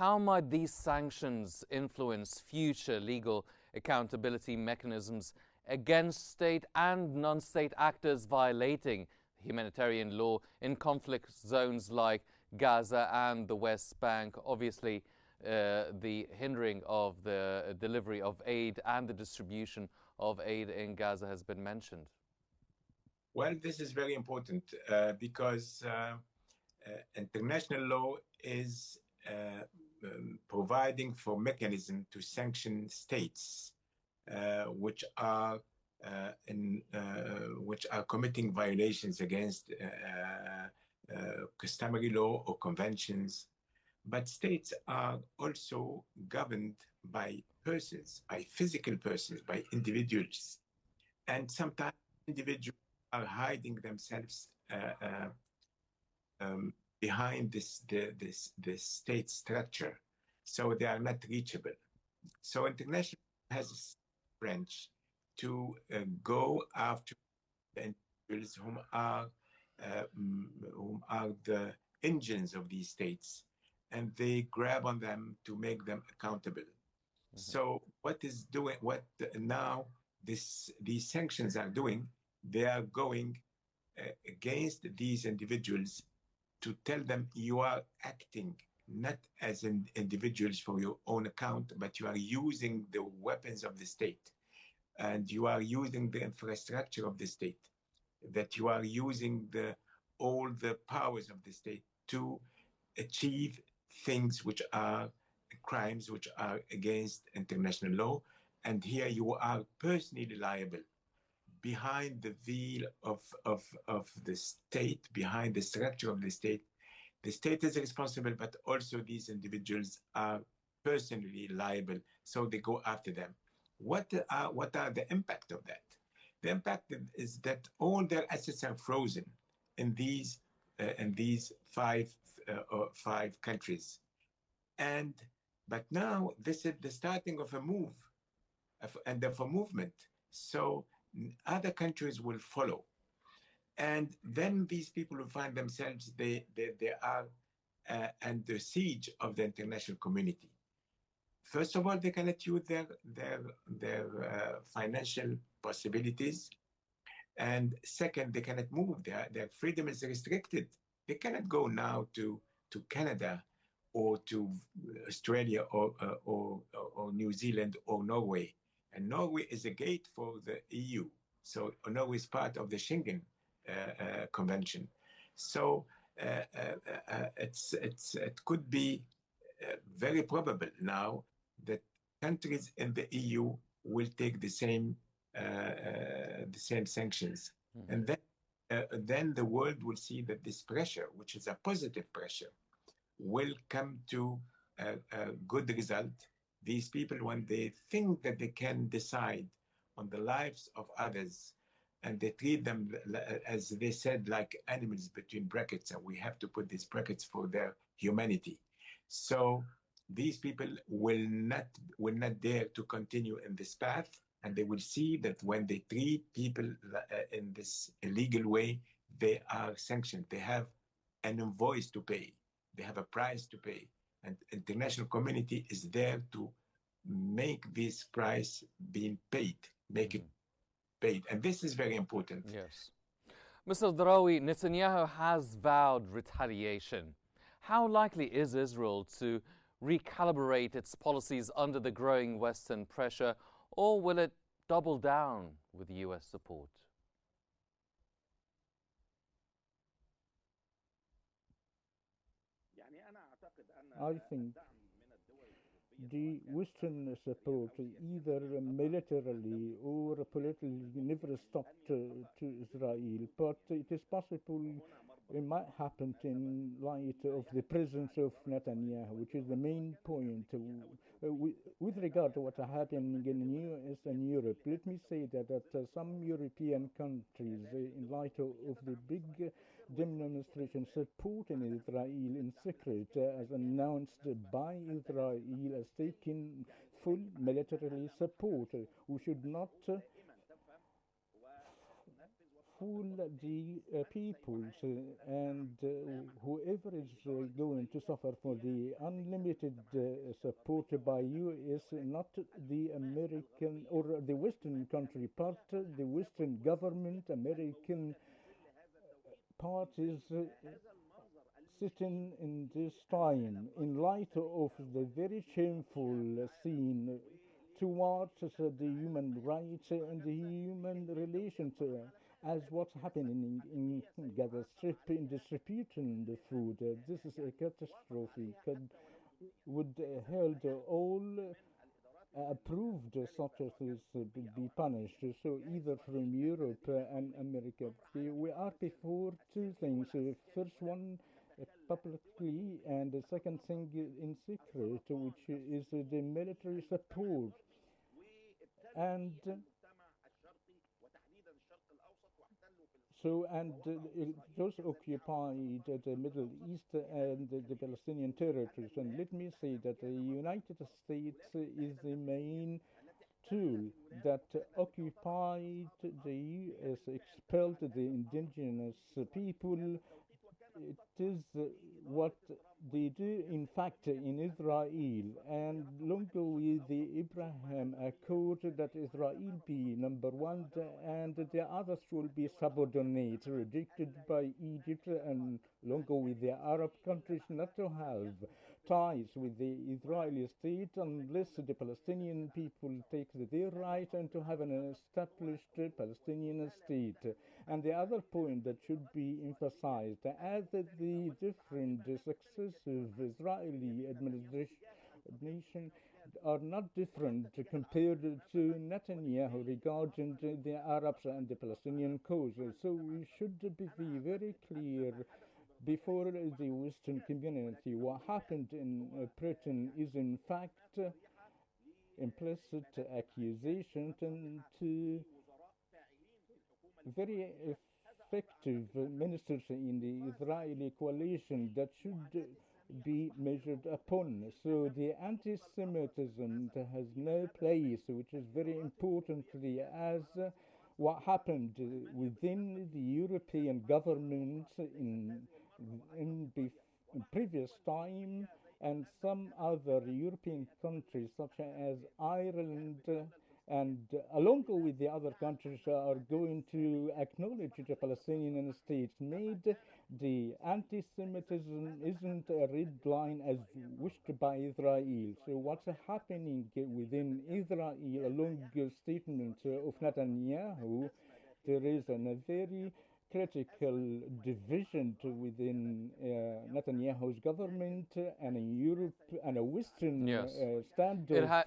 how might these sanctions influence future legal accountability mechanisms against state and non-state actors violating humanitarian law in conflict zones like Gaza and the West Bank? Obviously, the hindering of the delivery of aid and the distribution of aid in Gaza has been mentioned. Well, this is very important because international law is providing for mechanism to sanction states which are committing violations against customary law or conventions. But states are also governed by persons, by physical persons, by individuals. And sometimes individuals are hiding themselves behind this state structure, so they are not reachable. So international has a branch to go after the individuals whom are the engines of these states, and they grab on them to make them accountable. Mm-hmm. So what now these sanctions are doing, they are going against these individuals to tell them you are acting not as individuals for your own account, but you are using the weapons of the state, and you are using the infrastructure of the state, that you are using all the powers of the state to achieve things which are crimes which are against international law. And here you are personally liable behind the veil of the state, behind the structure of the state. The state is responsible, but also these individuals are personally liable, so they go after them. What are the impact of that? The impact is that all their assets are frozen in these five countries, but now this is the starting of a move, and of a movement. So other countries will follow. And then these people will find themselves, they are under siege of the international community. First of all, they cannot use their financial possibilities. And second, they cannot move. Their freedom is restricted. They cannot go now to Canada or to Australia or New Zealand or Norway. And Norway is a gate for the EU. So Norway is part of the Schengen Convention. So it could be very probable now that countries in the EU will take the same sanctions, mm-hmm. And then the world will see that this pressure, which is a positive pressure, will come to a good result. These people, when they think that they can decide on the lives of others, and they treat them, as they said, like animals between brackets, and we have to put these brackets for their humanity. So these people will not dare to continue in this path, and they will see that when they treat people in this illegal way, they are sanctioned. They have an invoice to pay. They have a price to pay, and international community is there to make this price being paid, make it paid. And this is very important. Yes. Mr. Draoui, Netanyahu has vowed retaliation. How likely is Israel to recalibrate its policies under the growing Western pressure, or will it double down with US support? I think the Western support, either militarily or politically, never stopped to Israel. But it is possible it might happen in light of the presence of Netanyahu, which is the main point. With regard to what is happening in the US and Europe, let me say that some European countries, in light of the big demonstration supporting Israel in secret, as announced by Israel, as taking full military support. We should not fool the peoples and whoever is going to suffer for the unlimited support by US, not the American or the Western country part, the Western government, American parties sitting in this time in light of the very shameful scene towards the human rights and the human relations as what's happening in Gaza Strip in distributing the food. This is a catastrophe. Would held all approved such as this be punished. So either from Europe and America. We are before two things. First one publicly, and the second thing in secret, which is the military support. And so, and those occupied the Middle East and the Palestinian territories. And let me say that the United States is the main tool that occupied the US, expelled the indigenous people. It is what they do, in fact, in Israel, and long with the Abraham Accord that Israel be number one, and the others will be subordinate, rejected by Egypt, and long with the Arab countries not to have ties with the Israeli state unless the Palestinian people take their right and to have an established Palestinian state. And the other point that should be emphasized, as the different successive Israeli administration are not different compared to Netanyahu regarding the Arabs and the Palestinian cause. So we should be very clear before the Western community. What happened in Britain is in fact implicit accusation to very effective ministers in the Israeli coalition that should be measured upon. So the anti-Semitism has no place, which is very importantly as what happened within the European governments in previous time, and some other European countries such as Ireland and along with the other countries are going to acknowledge the Palestinian state, made the anti-Semitism isn't a red line as wished by Israel. So what's happening within Israel along the statement of Netanyahu, there is a very critical division within Netanyahu's government and in Europe and a Western standard